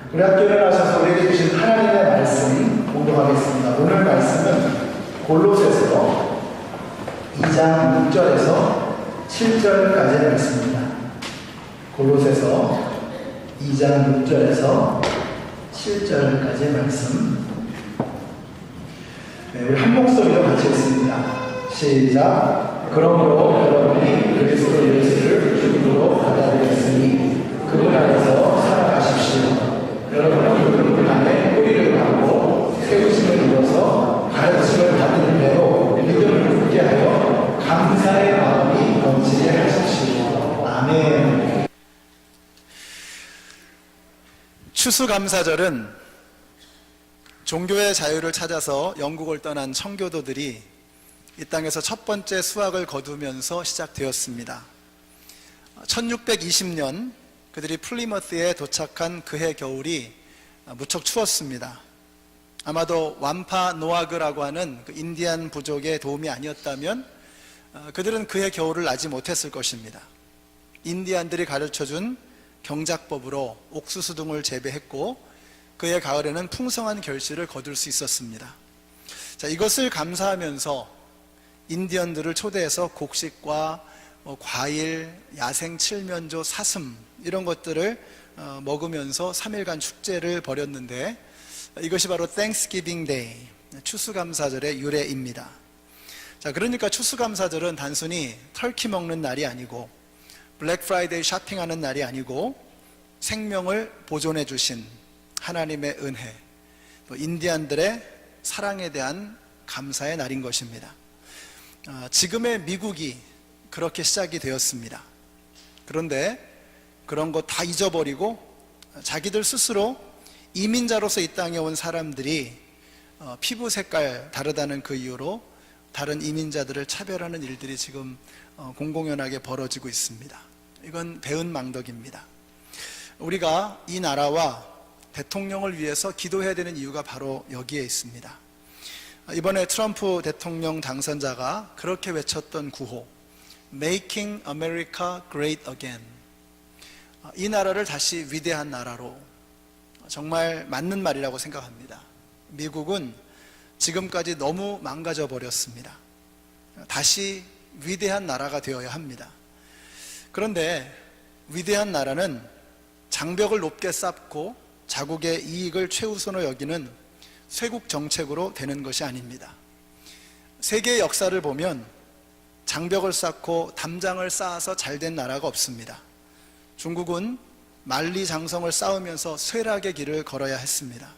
우리 학교에 일어나셔서 우리에게 주신 하나님의 말씀 공독하겠습니다. 오늘 말씀은 골로새서 2장 6절에서 7절까지의 말씀입니다. 골로새서 2장 6절에서 7절까지의 말씀. 네, 우리 한 목소리로 같이 읽습니다. 시작. 그러므로 여러분이 그리스도 예수를 주님으로 받아들였으니 그분 안에서 살아가십시오. 여러분은 그분 안에 뿌리를 받고 세우심을 입어서 가르침을 받는 대로 믿음을 굳게 하여 감사의 마음이 넘치게 하십시오. 아멘. 추수감사절은 종교의 자유를 찾아서 영국을 떠난 청교도들이 이 땅에서 첫 번째 수확을 거두면서 시작되었습니다. 1620년 그들이 플리머스에 도착한 그해 겨울이 무척 추웠습니다. 아마도 완파노아그라고 하는 그 인디안 부족의 도움이 아니었다면 그들은 그해 겨울을 나지 못했을 것입니다. 인디안들이 가르쳐준 경작법으로 옥수수 등을 재배했고 그해 가을에는 풍성한 결실을 거둘 수 있었습니다. 자, 이것을 감사하면서 인디언들을 초대해서 곡식과 과일, 야생 칠면조, 사슴 이런 것들을 먹으면서 3일간 축제를 벌였는데 이것이 바로 Thanksgiving Day, 추수감사절의 유래입니다. 자, 그러니까 추수감사절은 단순히 터키 먹는 날이 아니고 블랙 프라이데이 쇼핑하는 날이 아니고 생명을 보존해 주신 하나님의 은혜, 또 인디안들의 사랑에 대한 감사의 날인 것입니다. 지금의 미국이 그렇게 시작이 되었습니다. 그런데 그런 거 다 잊어버리고 자기들 스스로 이민자로서 이 땅에 온 사람들이 피부 색깔 다르다는 그 이유로 다른 이민자들을 차별하는 일들이 지금 공공연하게 벌어지고 있습니다. 이건 배은망덕입니다. 우리가 이 나라와 대통령을 위해서 기도해야 되는 이유가 바로 여기에 있습니다. 이번에 트럼프 대통령 당선자가 그렇게 외쳤던 구호, Making America Great Again. 이 나라를 다시 위대한 나라로, 정말 맞는 말이라고 생각합니다. 미국은 지금까지 너무 망가져 버렸습니다. 다시 위대한 나라가 되어야 합니다. 그런데 위대한 나라는 장벽을 높게 쌓고 자국의 이익을 최우선으로 여기는 쇄국 정책으로 되는 것이 아닙니다. 세계의 역사를 보면 장벽을 쌓고 담장을 쌓아서 잘된 나라가 없습니다. 중국은 만리장성을 쌓으면서 쇠락의 길을 걸어야 했습니다.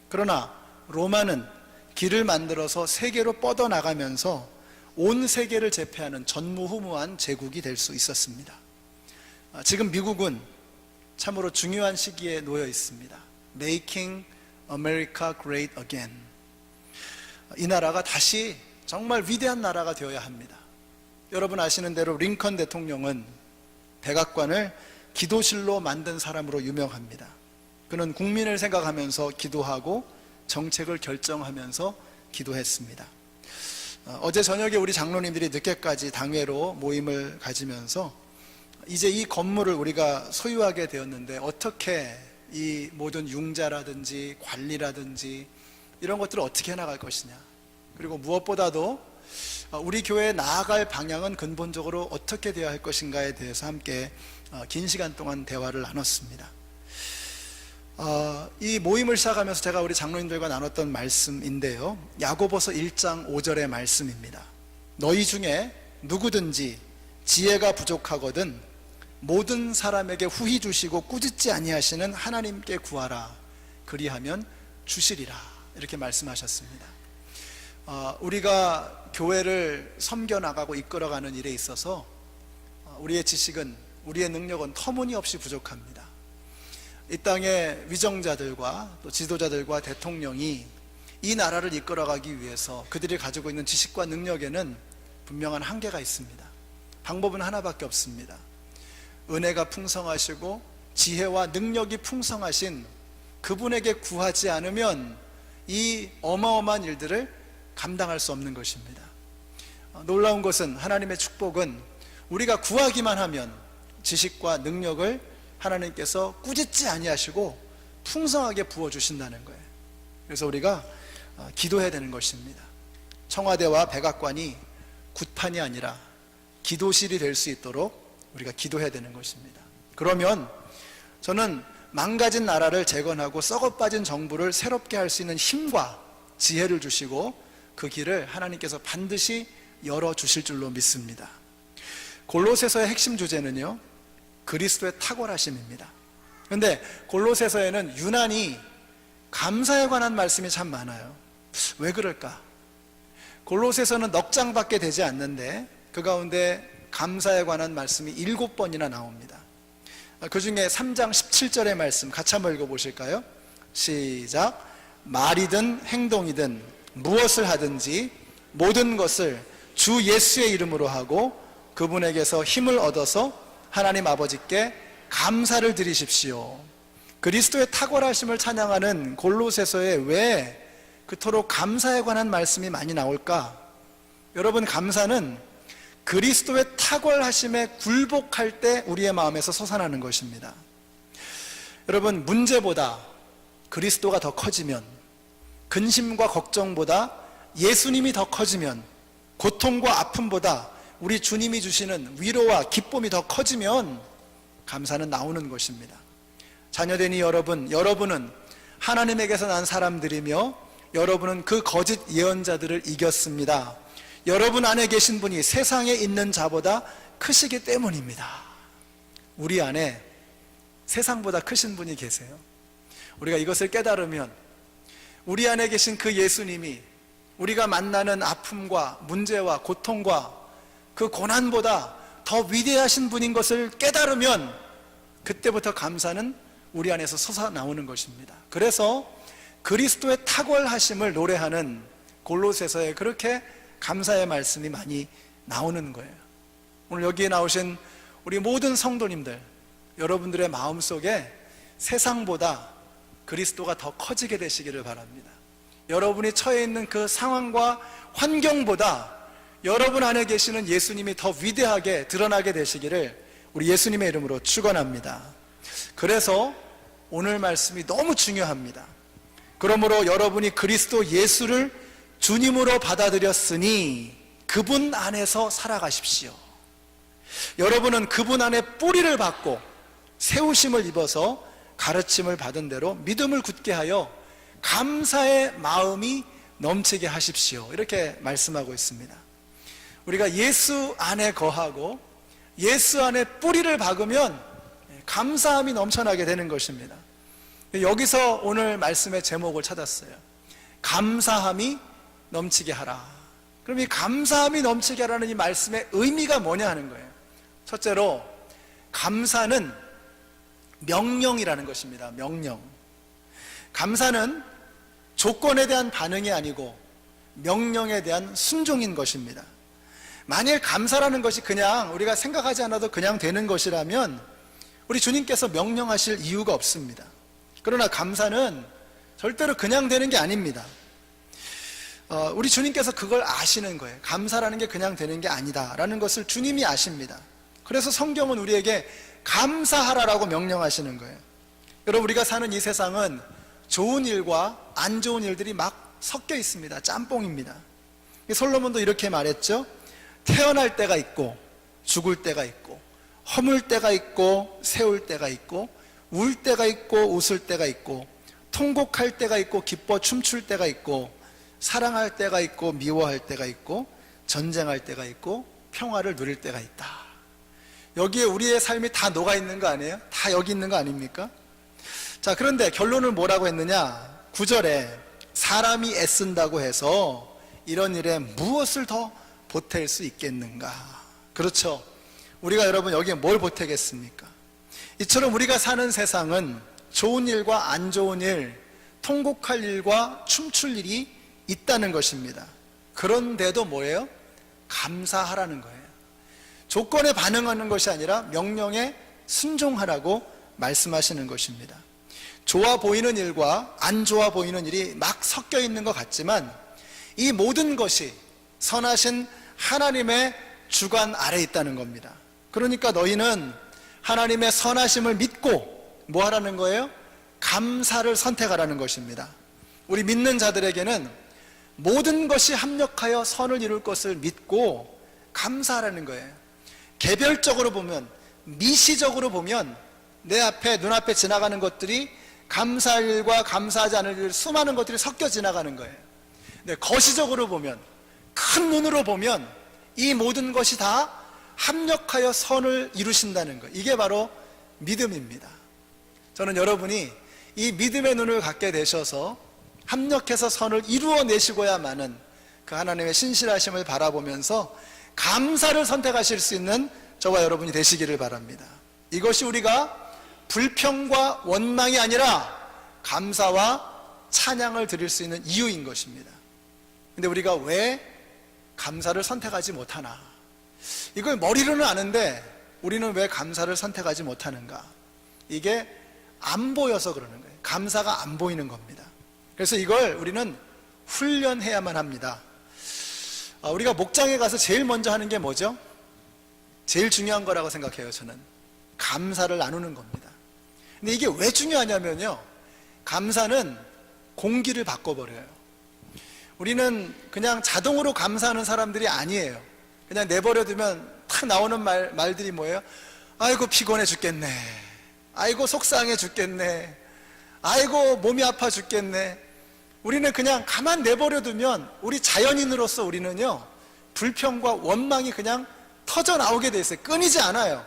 그러나 로마는 길을 만들어서 세계로 뻗어나가면서 온 세계를 제패하는 전무후무한 제국이 될 수 있었습니다. 지금 미국은 참으로 중요한 시기에 놓여 있습니다. Making America Great Again. 이 나라가 다시 정말 위대한 나라가 되어야 합니다. 여러분 아시는 대로 링컨 대통령은 백악관을 기도실로 만든 사람으로 유명합니다. 그는 국민을 생각하면서 기도하고 정책을 결정하면서 기도했습니다. 어제 저녁에 우리 장로님들이 늦게까지 당회로 모임을 가지면서 이제 이 건물을 우리가 소유하게 되었는데 어떻게 이 모든 융자라든지 관리라든지 이런 것들을 어떻게 해나갈 것이냐, 그리고 무엇보다도 우리 교회에 나아갈 방향은 근본적으로 어떻게 되어야 할 것인가에 대해서 함께 긴 시간 동안 대화를 나눴습니다. 이 모임을 시작하면서 제가 우리 장로님들과 나눴던 말씀인데요, 야고보서 1장 5절의 말씀입니다. 너희 중에 누구든지 지혜가 부족하거든 모든 사람에게 후히 주시고 꾸짖지 아니하시는 하나님께 구하라, 그리하면 주시리라, 이렇게 말씀하셨습니다. 우리가 교회를 섬겨나가고 이끌어가는 일에 있어서 우리의 지식은, 우리의 능력은 터무니없이 부족합니다. 이 땅의 위정자들과 또 지도자들과 대통령이 이 나라를 이끌어가기 위해서 그들이 가지고 있는 지식과 능력에는 분명한 한계가 있습니다. 방법은 하나밖에 없습니다. 은혜가 풍성하시고 지혜와 능력이 풍성하신 그분에게 구하지 않으면 이 어마어마한 일들을 감당할 수 없는 것입니다. 놀라운 것은, 하나님의 축복은 우리가 구하기만 하면 지식과 능력을 하나님께서 꾸짖지 아니하시고 풍성하게 부어주신다는 거예요. 그래서 우리가 기도해야 되는 것입니다. 청와대와 백악관이 굿판이 아니라 기도실이 될 수 있도록 우리가 기도해야 되는 것입니다. 그러면 저는 망가진 나라를 재건하고 썩어빠진 정부를 새롭게 할 수 있는 힘과 지혜를 주시고 그 길을 하나님께서 반드시 열어주실 줄로 믿습니다. 골로새서의 핵심 주제는요, 그리스도의 탁월하심입니다. 그런데 골로새서에는 유난히 감사에 관한 말씀이 참 많아요. 왜 그럴까? 골로새서는 넉 장밖에 되지 않는데 그 가운데 감사에 관한 말씀이 7번이나 나옵니다. 그 중에 3장 17절의 말씀 같이 한번 읽어보실까요? 시작. 말이든 행동이든 무엇을 하든지 모든 것을 주 예수의 이름으로 하고 그분에게서 힘을 얻어서 하나님 아버지께 감사를 드리십시오. 그리스도의 탁월하심을 찬양하는 골로새서에 왜 그토록 감사에 관한 말씀이 많이 나올까? 여러분, 감사는 그리스도의 탁월하심에 굴복할 때 우리의 마음에서 솟아나는 것입니다. 여러분, 문제보다 그리스도가 더 커지면, 근심과 걱정보다 예수님이 더 커지면, 고통과 아픔보다 우리 주님이 주시는 위로와 기쁨이 더 커지면 감사는 나오는 것입니다. 자녀되니 여러분은 하나님에게서 난 사람들이며 여러분은 그 거짓 예언자들을 이겼습니다. 여러분 안에 계신 분이 세상에 있는 자보다 크시기 때문입니다. 우리 안에 세상보다 크신 분이 계세요. 우리가 이것을 깨달으면 우리 안에 계신 그 예수님이 우리가 만나는 아픔과 문제와 고통과 그 고난보다 더 위대하신 분인 것을 깨달으면 그때부터 감사는 우리 안에서 솟아나오는 것입니다. 그래서 그리스도의 탁월하심을 노래하는 골로새서에 그렇게 감사의 말씀이 많이 나오는 거예요. 오늘 여기에 나오신 우리 모든 성도님들, 여러분들의 마음속에 세상보다 그리스도가 더 커지게 되시기를 바랍니다. 여러분이 처해 있는 그 상황과 환경보다 여러분 안에 계시는 예수님이 더 위대하게 드러나게 되시기를 우리 예수님의 이름으로 축원합니다. 그래서 오늘 말씀이 너무 중요합니다. 그러므로 여러분이 그리스도 예수를 주님으로 받아들였으니 그분 안에서 살아가십시오. 여러분은 그분 안에 뿌리를 받고 세우심을 입어서 가르침을 받은 대로 믿음을 굳게 하여 감사의 마음이 넘치게 하십시오. 이렇게 말씀하고 있습니다. 우리가 예수 안에 거하고 예수 안에 뿌리를 박으면 감사함이 넘쳐나게 되는 것입니다. 여기서 오늘 말씀의 제목을 찾았어요. 감사함이 넘치게 하라. 그럼 이 감사함이 넘치게 하라는 이 말씀의 의미가 뭐냐 하는 거예요. 첫째로 감사는 명령이라는 것입니다. 명령. 감사는 조건에 대한 반응이 아니고 명령에 대한 순종인 것입니다. 만일 감사라는 것이 그냥 우리가 생각하지 않아도 그냥 되는 것이라면 우리 주님께서 명령하실 이유가 없습니다. 그러나 감사는 절대로 그냥 되는 게 아닙니다. 우리 주님께서 그걸 아시는 거예요. 감사라는 게 그냥 되는 게 아니다라는 것을 주님이 아십니다. 그래서 성경은 우리에게 감사하라라고 명령하시는 거예요. 여러분, 우리가 사는 이 세상은 좋은 일과 안 좋은 일들이 막 섞여 있습니다. 짬뽕입니다. 솔로몬도 이렇게 말했죠. 태어날 때가 있고 죽을 때가 있고 허물 때가 있고 세울 때가 있고 울 때가 있고 웃을 때가 있고 통곡할 때가 있고 기뻐 춤출 때가 있고 사랑할 때가 있고 미워할 때가 있고 전쟁할 때가 있고 평화를 누릴 때가 있다. 여기에 우리의 삶이 다 녹아 있는 거 아니에요? 다 여기 있는 거 아닙니까? 자, 그런데 결론을 뭐라고 했느냐? 9절에 사람이 애쓴다고 해서 이런 일에 무엇을 더 보탤 수 있겠는가? 그렇죠. 우리가 여러분 여기에 뭘 보태겠습니까? 이처럼 우리가 사는 세상은 좋은 일과 안 좋은 일, 통곡할 일과 춤출 일이 있다는 것입니다. 그런데도 뭐예요? 감사하라는 거예요. 조건에 반응하는 것이 아니라 명령에 순종하라고 말씀하시는 것입니다. 좋아 보이는 일과 안 좋아 보이는 일이 막 섞여 있는 것 같지만 이 모든 것이 선하신 하나님의 주관 아래 있다는 겁니다. 그러니까 너희는 하나님의 선하심을 믿고 뭐 하라는 거예요? 감사를 선택하라는 것입니다. 우리 믿는 자들에게는 모든 것이 합력하여 선을 이룰 것을 믿고 감사하라는 거예요. 개별적으로 보면, 미시적으로 보면 내 앞에, 눈앞에 지나가는 것들이 감사할 일과 감사하지 않을 일, 수많은 것들이 섞여 지나가는 거예요. 근데 거시적으로 보면, 큰 눈으로 보면 이 모든 것이 다 합력하여 선을 이루신다는 거예요. 이게 바로 믿음입니다. 저는 여러분이 이 믿음의 눈을 갖게 되셔서 합력해서 선을 이루어내시고야만은 그 하나님의 신실하심을 바라보면서 감사를 선택하실 수 있는 저와 여러분이 되시기를 바랍니다. 이것이 우리가 불평과 원망이 아니라 감사와 찬양을 드릴 수 있는 이유인 것입니다. 근데 우리가 왜 감사를 선택하지 못하나? 이걸 머리로는 아는데 우리는 왜 감사를 선택하지 못하는가? 이게 안 보여서 그러는 거예요. 감사가 안 보이는 겁니다. 그래서 이걸 우리는 훈련해야만 합니다. 우리가 목장에 가서 제일 먼저 하는 게 뭐죠? 제일 중요한 거라고 생각해요. 저는 감사를 나누는 겁니다. 근데 이게 왜 중요하냐면요, 감사는 공기를 바꿔버려요. 우리는 그냥 자동으로 감사하는 사람들이 아니에요. 그냥 내버려두면 탁 나오는 말들이 뭐예요? 아이고 피곤해 죽겠네, 아이고 속상해 죽겠네, 아이고 몸이 아파 죽겠네. 우리는 그냥 가만 내버려두면 우리 자연인으로서 우리는요, 불평과 원망이 그냥 터져 나오게 돼 있어요. 끊이지 않아요.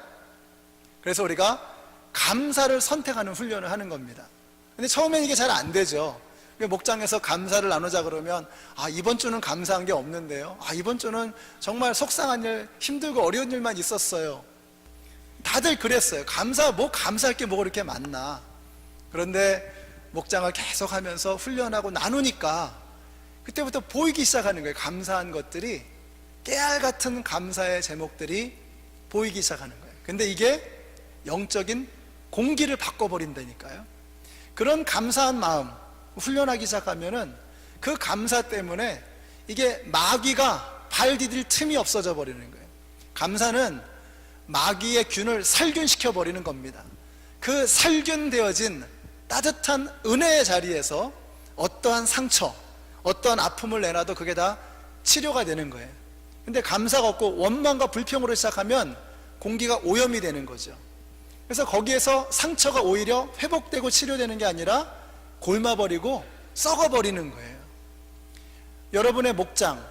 그래서 우리가 감사를 선택하는 훈련을 하는 겁니다. 근데 처음엔 이게 잘 안 되죠. 목장에서 감사를 나누자 그러면, 이번 주는 감사한 게 없는데요, 이번 주는 정말 속상한 일, 힘들고 어려운 일만 있었어요. 다들 그랬어요. 감사할 게 뭐가 그렇게 많나. 그런데 목장을 계속 하면서 훈련하고 나누니까 그때부터 보이기 시작하는 거예요. 감사한 것들이, 깨알 같은 감사의 제목들이 보이기 시작하는 거예요. 근데 이게 영적인 공기를 바꿔버린다니까요. 그런 감사한 마음 훈련하기 시작하면은 그 감사 때문에 이게 마귀가 발 디딜 틈이 없어져 버리는 거예요. 감사는 마귀의 균을 살균시켜 버리는 겁니다. 그 살균되어진 따뜻한 은혜의 자리에서 어떠한 상처, 어떠한 아픔을 내놔도 그게 다 치료가 되는 거예요. 근데 감사가 없고 원망과 불평으로 시작하면 공기가 오염이 되는 거죠. 그래서 거기에서 상처가 오히려 회복되고 치료되는 게 아니라 골마버리고 썩어버리는 거예요. 여러분의 목장,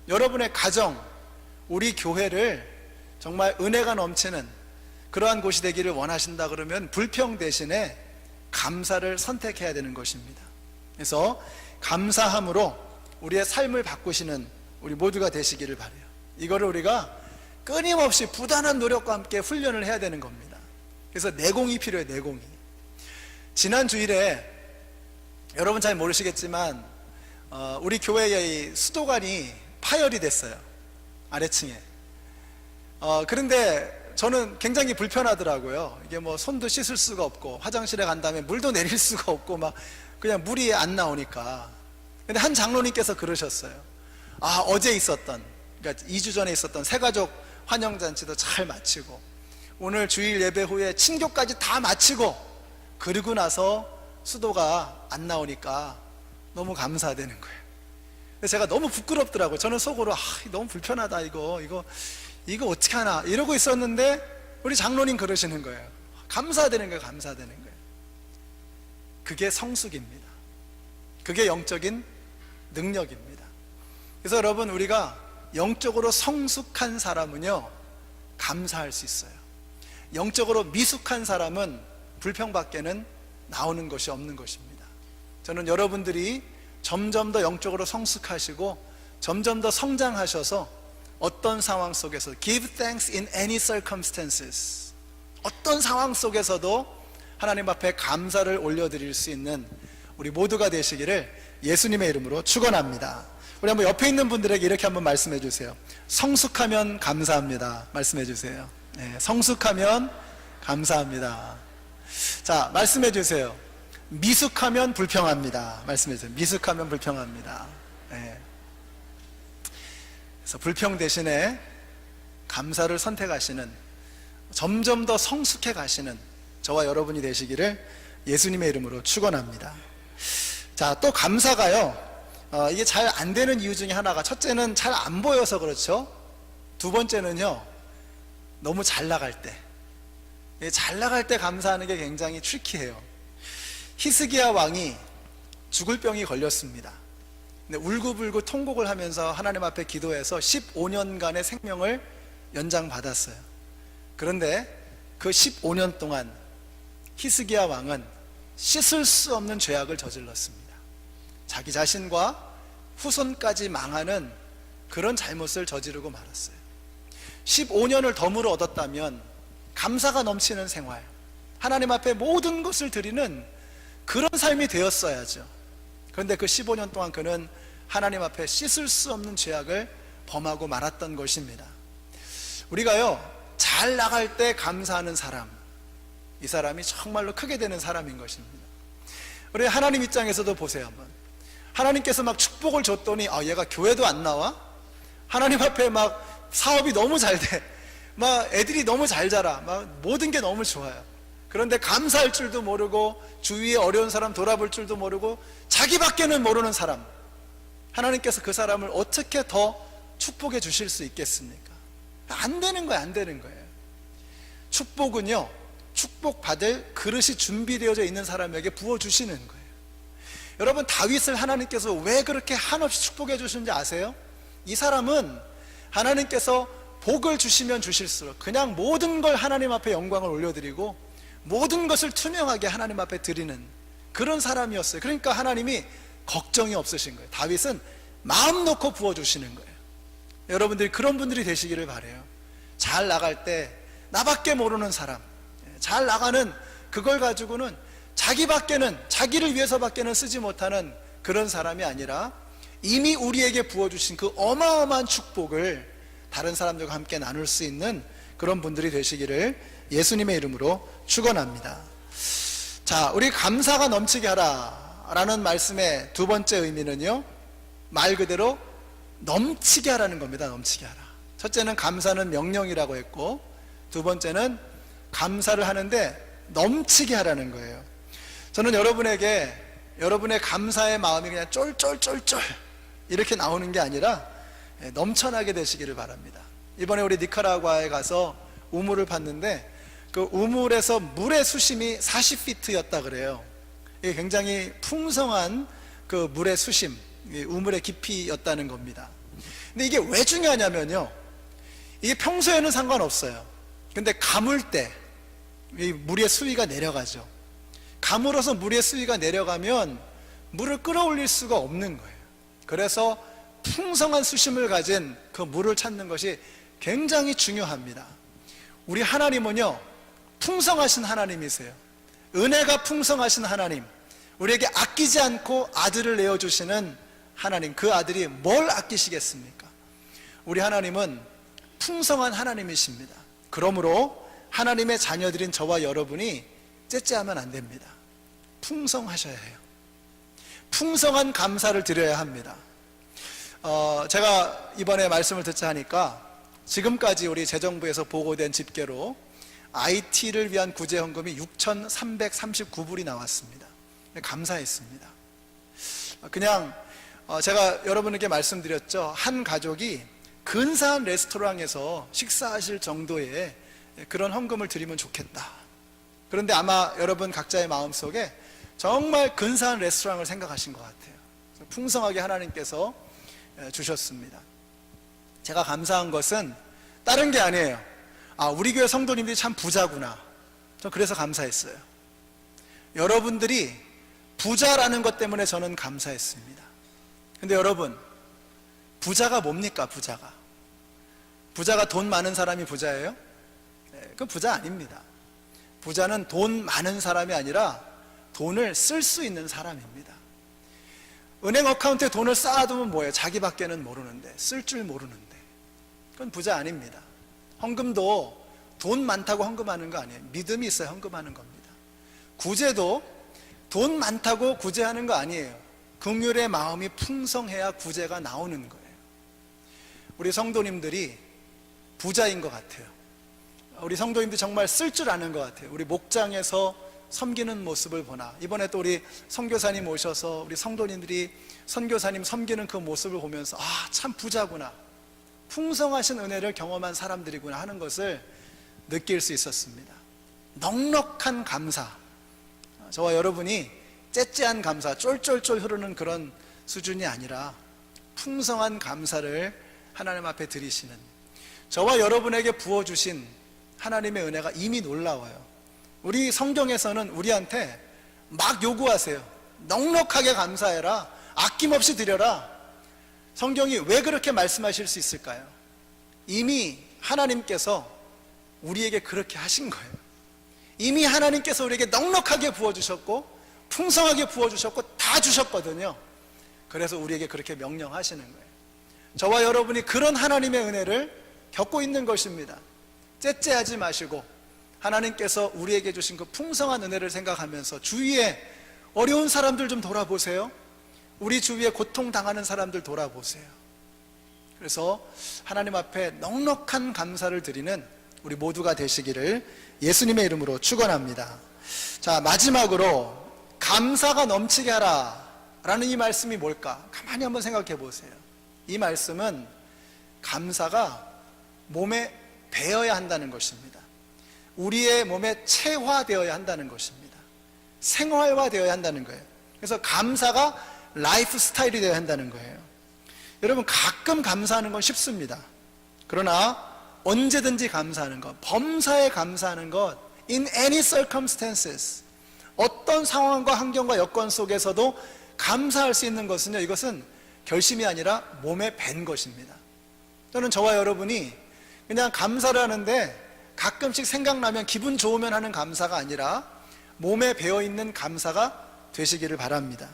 여러분의 가정, 우리 교회를 정말 은혜가 넘치는 그러한 곳이 되기를 원하신다 그러면 불평 대신에 감사를 선택해야 되는 것입니다. 그래서 감사함으로 우리의 삶을 바꾸시는 우리 모두가 되시기를 바라요. 이거를 우리가 끊임없이 부단한 노력과 함께 훈련을 해야 되는 겁니다. 그래서 내공이 필요해요. 내공이. 지난 주일에 여러분 잘 모르시겠지만 우리 교회의 수도관이 파열이 됐어요. 아래층에. 그런데 저는 굉장히 불편하더라고요. 이게 뭐 손도 씻을 수가 없고 화장실에 간 다음에 물도 내릴 수가 없고 막 그냥 물이 안 나오니까. 근데 한 장로님께서 그러셨어요. 어제 있었던, 그러니까 2주 전에 있었던 새가족 환영잔치도 잘 마치고 오늘 주일 예배 후에 친교까지 다 마치고 그러고 나서 수도가 안 나오니까 너무 감사되는 거예요. 그래서 제가 너무 부끄럽더라고요. 저는 속으로 너무 불편하다, 이거 어떻게 하나 이러고 있었는데 우리 장로님 그러시는 거예요. 감사되는 거예요. 감사되는 거예요. 그게 성숙입니다. 그게 영적인 능력입니다. 그래서 여러분, 우리가 영적으로 성숙한 사람은요, 감사할 수 있어요. 영적으로 미숙한 사람은 불평밖에는 나오는 것이 없는 것입니다. 저는 여러분들이 점점 더 영적으로 성숙하시고 점점 더 성장하셔서 어떤 상황 속에서 give thanks in any circumstances, 어떤 상황 속에서도 하나님 앞에 감사를 올려드릴 수 있는 우리 모두가 되시기를 예수님의 이름으로 축원합니다. 우리 한번 옆에 있는 분들에게 이렇게 한번 말씀해 주세요. 성숙하면 감사합니다. 말씀해 주세요. 네, 성숙하면 감사합니다. 자, 말씀해 주세요. 미숙하면 불평합니다. 말씀해 주세요. 미숙하면 불평합니다. 네. 그래서 불평 대신에 감사를 선택하시는, 점점 더 성숙해 가시는 저와 여러분이 되시기를 예수님의 이름으로 축원합니다. 자, 또 감사가요, 이게 잘 안 되는 이유 중에 하나가, 첫째는 잘 안 보여서 그렇죠. 두 번째는요, 너무 잘 나갈 때, 잘 나갈 때 감사하는 게 굉장히 트리키해요. 히스기야 왕이 죽을 병이 걸렸습니다. 근데 울고불고 통곡을 하면서 하나님 앞에 기도해서 15년간의 생명을 연장받았어요. 그런데 그 15년 동안 히스기야 왕은 씻을 수 없는 죄악을 저질렀습니다. 자기 자신과 후손까지 망하는 그런 잘못을 저지르고 말았어요. 15년을 덤으로 얻었다면 감사가 넘치는 생활, 하나님 앞에 모든 것을 드리는 그런 삶이 되었어야죠. 그런데 그 15년 동안 그는 하나님 앞에 씻을 수 없는 죄악을 범하고 말았던 것입니다. 우리가요, 잘 나갈 때 감사하는 사람, 이 사람이 정말로 크게 되는 사람인 것입니다. 우리 하나님 입장에서도 보세요. 한번 하나님께서 막 축복을 줬더니 얘가 교회도 안 나와? 하나님 앞에 막 사업이 너무 잘 돼, 막 애들이 너무 잘 자라, 막 모든 게 너무 좋아요. 그런데 감사할 줄도 모르고 주위에 어려운 사람 돌아볼 줄도 모르고 자기밖에는 모르는 사람, 하나님께서 그 사람을 어떻게 더 축복해 주실 수 있겠습니까? 안 되는 거예요. 안 되는 거예요. 축복은요, 축복받을 그릇이 준비되어져 있는 사람에게 부어주시는 거예요. 여러분, 다윗을 하나님께서 왜 그렇게 한없이 축복해 주시는지 아세요? 이 사람은 하나님께서 복을 주시면 주실수록 그냥 모든 걸 하나님 앞에 영광을 올려드리고 모든 것을 투명하게 하나님 앞에 드리는 그런 사람이었어요. 그러니까 하나님이 걱정이 없으신 거예요. 다윗은 마음 놓고 부어주시는 거예요. 여러분들이 그런 분들이 되시기를 바라요. 잘 나갈 때 나밖에 모르는 사람, 잘 나가는 그걸 가지고는 자기를 위해서밖에는 쓰지 못하는 그런 사람이 아니라 이미 우리에게 부어주신 그 어마어마한 축복을 다른 사람들과 함께 나눌 수 있는 그런 분들이 되시기를 예수님의 이름으로 축원합니다. 자, 우리 감사가 넘치게 하라 라는 말씀의 두 번째 의미는요, 말 그대로 넘치게 하라는 겁니다. 넘치게 하라. 첫째는 감사는 명령이라고 했고, 두 번째는 감사를 하는데 넘치게 하라는 거예요. 저는 여러분에게 여러분의 감사의 마음이 그냥 쫄쫄쫄쫄 이렇게 나오는 게 아니라 넘쳐나게 되시기를 바랍니다. 이번에 우리 니카라과에 가서 우물을 봤는데 그 우물에서 물의 수심이 40피트였다 그래요. 이게 굉장히 풍성한 그 물의 수심, 우물의 깊이였다는 겁니다. 근데 이게 왜 중요하냐면요, 이게 평소에는 상관없어요. 근데 가물 때 이 물의 수위가 내려가죠. 가물어서 물의 수위가 내려가면 물을 끌어올릴 수가 없는 거예요. 그래서 풍성한 수심을 가진 그 물을 찾는 것이 굉장히 중요합니다. 우리 하나님은요, 풍성하신 하나님이세요. 은혜가 풍성하신 하나님, 우리에게 아끼지 않고 아들을 내어주시는 하나님, 그 아들이 뭘 아끼시겠습니까? 우리 하나님은 풍성한 하나님이십니다. 그러므로 하나님의 자녀들인 저와 여러분이 째째하면 안 됩니다. 풍성하셔야 해요. 풍성한 감사를 드려야 합니다. 제가 이번에 말씀을 듣자 하니까 지금까지 우리 재정부에서 보고된 집계로 IT를 위한 구제헌금이 6,339불이 나왔습니다. 감사했습니다. 그냥 제가 여러분에게 말씀드렸죠. 한 가족이 근사한 레스토랑에서 식사하실 정도의 그런 헌금을 드리면 좋겠다. 그런데 아마 여러분 각자의 마음속에 정말 근사한 레스토랑을 생각하신 것 같아요. 풍성하게 하나님께서 주셨습니다. 제가 감사한 것은 다른 게 아니에요. 우리 교회 성도님들이 참 부자구나. 저 그래서 감사했어요. 여러분들이 부자라는 것 때문에 저는 감사했습니다. 근데 여러분, 부자가 뭡니까? 부자가 돈 많은 사람이 부자예요? 그건 부자 아닙니다. 부자는 돈 많은 사람이 아니라 돈을 쓸 수 있는 사람입니다. 은행 어카운트에 돈을 쌓아두면 뭐예요? 자기밖에는 모르는데, 쓸 줄 모르는데, 그건 부자 아닙니다. 헌금도 돈 많다고 헌금하는 거 아니에요. 믿음이 있어야 헌금하는 겁니다. 구제도 돈 많다고 구제하는 거 아니에요. 긍휼의 마음이 풍성해야 구제가 나오는 거예요. 우리 성도님들이 부자인 것 같아요. 우리 성도님들이 정말 쓸 줄 아는 것 같아요. 우리 목장에서 섬기는 모습을 보나. 이번에 또 우리 선교사님 오셔서 우리 성도님들이 선교사님 섬기는 그 모습을 보면서 참 부자구나, 풍성하신 은혜를 경험한 사람들이구나 하는 것을 느낄 수 있었습니다. 넉넉한 감사, 저와 여러분이 째째한 감사, 쫄쫄쫄 흐르는 그런 수준이 아니라 풍성한 감사를 하나님 앞에 드리시는, 저와 여러분에게 부어주신 하나님의 은혜가 이미 놀라워요. 우리 성경에서는 우리한테 막 요구하세요. 넉넉하게 감사해라, 아낌없이 드려라. 성경이 왜 그렇게 말씀하실 수 있을까요? 이미 하나님께서 우리에게 그렇게 하신 거예요. 이미 하나님께서 우리에게 넉넉하게 부어주셨고 풍성하게 부어주셨고 다 주셨거든요. 그래서 우리에게 그렇게 명령하시는 거예요. 저와 여러분이 그런 하나님의 은혜를 겪고 있는 것입니다. 째째하지 마시고 하나님께서 우리에게 주신 그 풍성한 은혜를 생각하면서 주위에 어려운 사람들 좀 돌아보세요. 우리 주위에 고통당하는 사람들 돌아보세요. 그래서 하나님 앞에 넉넉한 감사를 드리는 우리 모두가 되시기를 예수님의 이름으로 축원합니다. 자, 마지막으로 감사가 넘치게 하라 라는 이 말씀이 뭘까? 가만히 한번 생각해 보세요. 이 말씀은 감사가 몸에 배어야 한다는 것입니다. 우리의 몸에 체화되어야 한다는 것입니다. 생활화되어야 한다는 거예요. 그래서 감사가 라이프 스타일이 되어야 한다는 거예요. 여러분, 가끔 감사하는 건 쉽습니다. 그러나 언제든지 감사하는 것, 범사에 감사하는 것, in any circumstances, 어떤 상황과 환경과 여건 속에서도 감사할 수 있는 것은요, 이것은 결심이 아니라 몸에 밴 것입니다. 저는 저와 여러분이 그냥 감사를 하는데 가끔씩 생각나면 기분 좋으면 하는 감사가 아니라 몸에 배어있는 감사가 되시기를 바랍니다.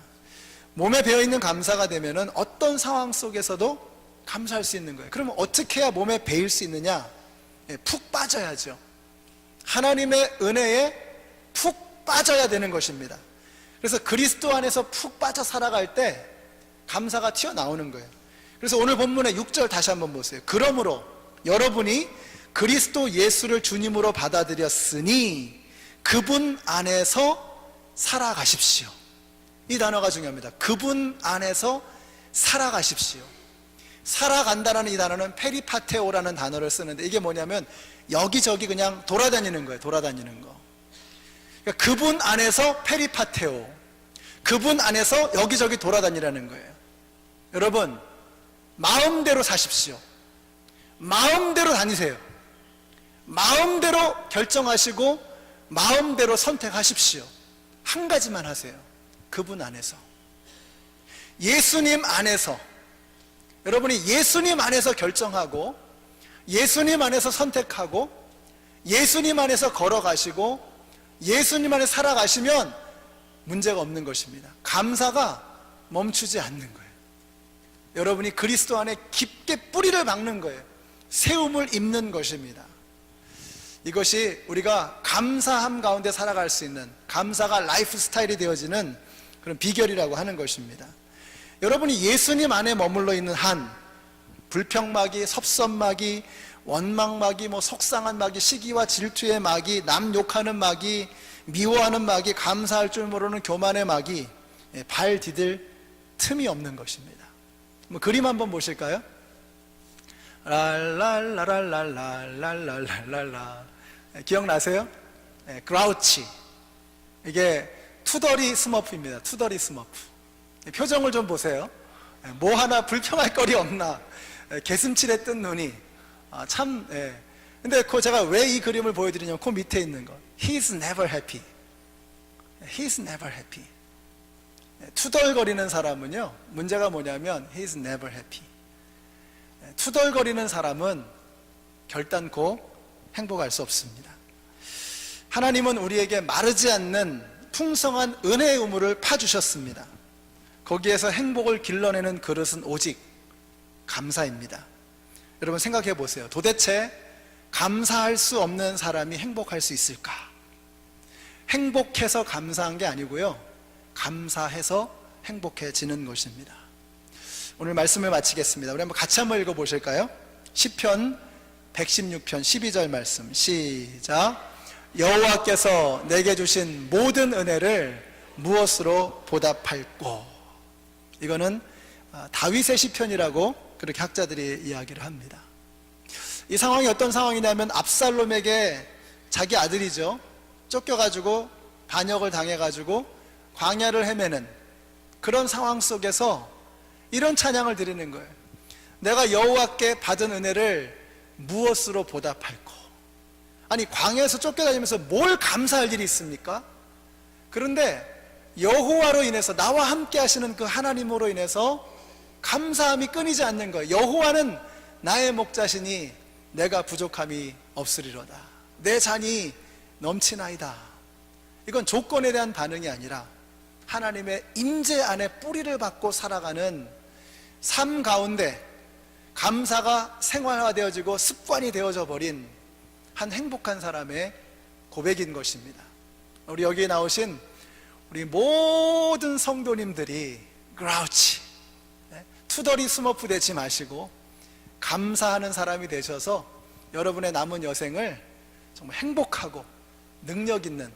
몸에 배어있는 감사가 되면은 어떤 상황 속에서도 감사할 수 있는 거예요. 그러면 어떻게 해야 몸에 배일 수 있느냐? 푹 빠져야죠. 하나님의 은혜에 푹 빠져야 되는 것입니다. 그래서 그리스도 안에서 푹 빠져 살아갈 때 감사가 튀어나오는 거예요. 그래서 오늘 본문의 6절 다시 한번 보세요. 그러므로 여러분이 그리스도 예수를 주님으로 받아들였으니 그분 안에서 살아가십시오. 이 단어가 중요합니다. 그분 안에서 살아가십시오. 살아간다라는 이 단어는 페리파테오라는 단어를 쓰는데 이게 뭐냐면 여기저기 그냥 돌아다니는 거예요. 돌아다니는 거. 그러니까 그분 안에서 페리파테오, 그분 안에서 여기저기 돌아다니라는 거예요. 여러분, 마음대로 사십시오. 마음대로 다니세요. 마음대로 결정하시고 마음대로 선택하십시오. 한 가지만 하세요. 그분 안에서, 예수님 안에서. 여러분이 예수님 안에서 결정하고 예수님 안에서 선택하고 예수님 안에서 걸어가시고 예수님 안에 살아가시면 문제가 없는 것입니다. 감사가 멈추지 않는 거예요. 여러분이 그리스도 안에 깊게 뿌리를 박는 거예요. 세움을 입는 것입니다. 이것이 우리가 감사함 가운데 살아갈 수 있는, 감사가 라이프 스타일이 되어지는 그런 비결이라고 하는 것입니다. 여러분이 예수님 안에 머물러 있는 한 불평마귀, 섭섭마귀, 원망마귀, 속상한 마귀, 시기와 질투의 마귀, 남 욕하는 마귀, 미워하는 마귀, 감사할 줄 모르는 교만의 마귀, 발 디딜 틈이 없는 것입니다. 그림 한번 보실까요? 랄랄라랄랄랄랄랄랄라, 기억나세요? 그라우치. 이게 투덜이 스머프입니다. 투덜이 스머프. 표정을 좀 보세요. 뭐 하나 불평할 거리 없나? 개슴칠에 뜬 눈이 참. 근데 제가 왜 이 그림을 보여드리냐면 그 밑에 있는 거, He's never happy. He's never happy. 투덜거리는 사람은요, 문제가 뭐냐면 He's never happy. 투덜거리는 사람은 결단코 행복할 수 없습니다. 하나님은 우리에게 마르지 않는 풍성한 은혜의 우물을 파주셨습니다. 거기에서 행복을 길러내는 그릇은 오직 감사입니다. 여러분 생각해 보세요. 도대체 감사할 수 없는 사람이 행복할 수 있을까? 행복해서 감사한 게 아니고요, 감사해서 행복해지는 것입니다. 오늘 말씀을 마치겠습니다. 우리 한번 같이 한번 읽어보실까요? 시편 116편 12절 말씀 시작. 여호와께서 내게 주신 모든 은혜를 무엇으로 보답할꼬. 이거는 다윗의 시편이라고 그렇게 학자들이 이야기를 합니다. 이 상황이 어떤 상황이냐면 압살롬에게 자기 아들이죠, 쫓겨가지고 반역을 당해가지고 광야를 헤매는 그런 상황 속에서 이런 찬양을 드리는 거예요. 내가 여호와께 받은 은혜를 무엇으로 보답할꼬. 아니, 광야에서 쫓겨다니면서 뭘 감사할 일이 있습니까? 그런데 여호와로 인해서, 나와 함께 하시는 그 하나님으로 인해서 감사함이 끊이지 않는 거예요. 여호와는 나의 목자시니 내가 부족함이 없으리로다. 내 잔이 넘치나이다. 이건 조건에 대한 반응이 아니라 하나님의 임재 안에 뿌리를 받고 살아가는 삶 가운데 감사가 생활화되어지고 습관이 되어져 버린 한 행복한 사람의 고백인 것입니다. 우리 여기에 나오신 우리 모든 성도님들이 그라우치, 투덜이 스머프 되지 마시고 감사하는 사람이 되셔서 여러분의 남은 여생을 정말 행복하고 능력 있는,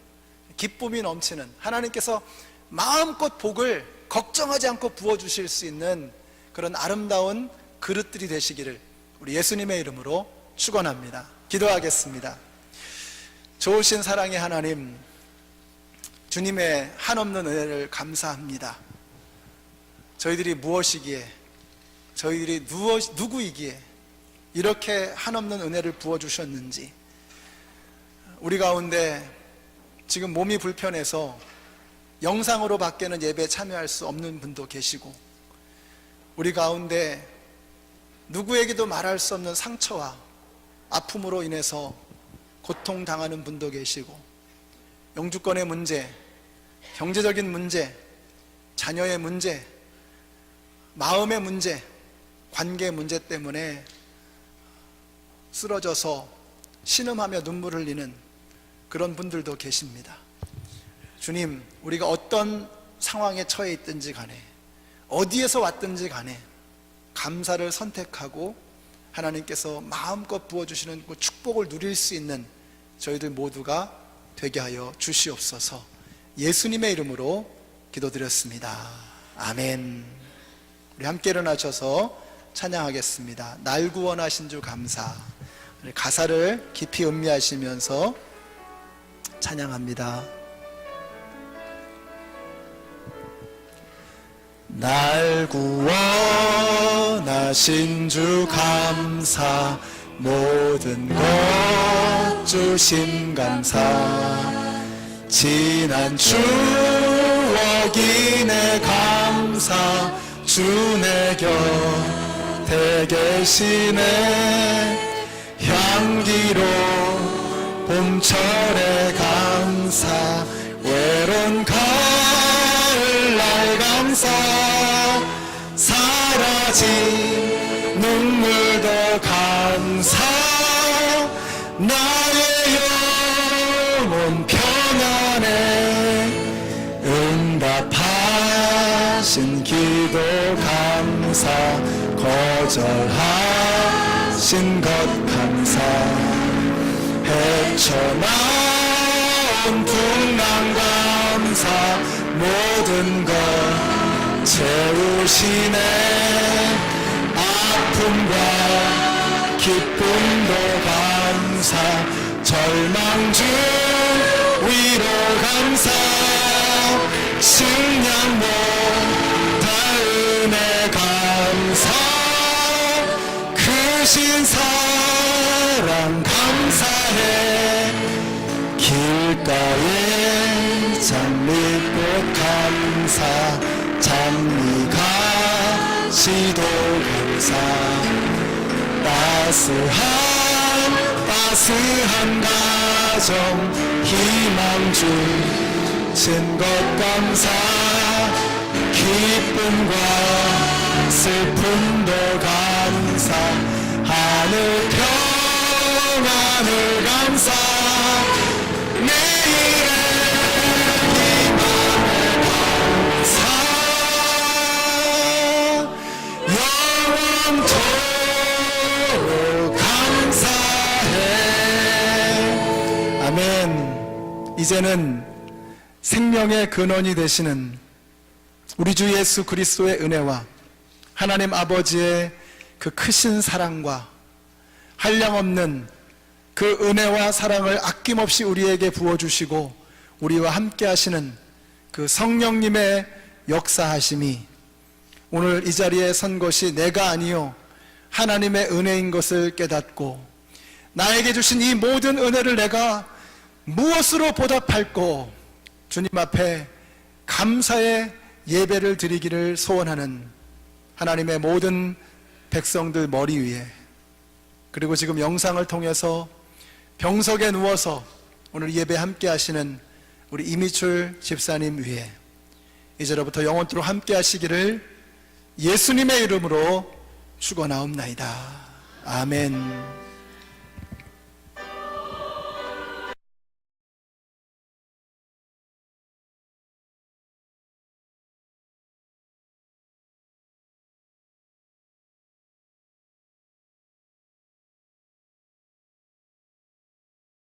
기쁨이 넘치는, 하나님께서 마음껏 복을 걱정하지 않고 부어주실 수 있는 그런 아름다운 그릇들이 되시기를 우리 예수님의 이름으로 축원합니다. 기도하겠습니다. 좋으신 사랑의 하나님, 주님의 한없는 은혜를 감사합니다. 저희들이 무엇이기에, 저희들이 누구이기에 이렇게 한없는 은혜를 부어주셨는지, 우리 가운데 지금 몸이 불편해서 영상으로 밖에는 예배에 참여할 수 없는 분도 계시고, 우리 가운데 누구에게도 말할 수 없는 상처와 아픔으로 인해서 고통당하는 분도 계시고, 영주권의 문제, 경제적인 문제, 자녀의 문제, 마음의 문제, 관계 문제 때문에 쓰러져서 신음하며 눈물을 흘리는 그런 분들도 계십니다. 주님, 우리가 어떤 상황에 처해 있든지 간에, 어디에서 왔든지 간에 감사를 선택하고 하나님께서 마음껏 부어주시는 그 축복을 누릴 수 있는 저희들 모두가 되게 하여 주시옵소서. 예수님의 이름으로 기도드렸습니다. 아멘. 우리 함께 일어나셔서 찬양하겠습니다. 날 구원하신 주 감사. 가사를 깊이 음미하시면서 찬양합니다. 날 구원하신 주 감사, 모든 것 주신 감사, 지난 추억이 내 감사, 주 내 곁에 계시네. 향기로 봄철의 감사, 외로운 가을날 감사, 사라진 눈물도 감사, 나의 영혼 평안에 응답하신 기도 감사, 거절하신 것 감사, 헤쳐나온 풍랑 감사, 모든 것 채우시네. 아픔과 기쁨도 감사, 절망 중 위로 감사, 식량 못할 은혜 감사, 크신 사랑 감사해. 길가에 장미꽃 감사, 장미가 시도 감사, 따스한 가정 희망 주신 것 감사, 기쁨과 슬픔도 감사, 하늘 평안을 감사, 내일의 희망을 감사, 영원토록 감사해. 아멘. 이제는 생명의 근원이 되시는 우리 주 예수 그리스도의 은혜와 하나님 아버지의 그 크신 사랑과 한량없는 그 은혜와 사랑을 아낌없이 우리에게 부어주시고 우리와 함께 하시는 그 성령님의 역사하심이 오늘 이 자리에 선 것이 내가 아니요 하나님의 은혜인 것을 깨닫고 나에게 주신 이 모든 은혜를 내가 무엇으로 보답할꼬 주님 앞에 감사의 예배를 드리기를 소원하는 하나님의 모든 백성들 머리 위에, 그리고 지금 영상을 통해서 병석에 누워서 오늘 예배 함께 하시는 우리 이미출 집사님 위에 이제로부터 영원토록 함께 하시기를 예수님의 이름으로 축원하옵나이다. 아멘.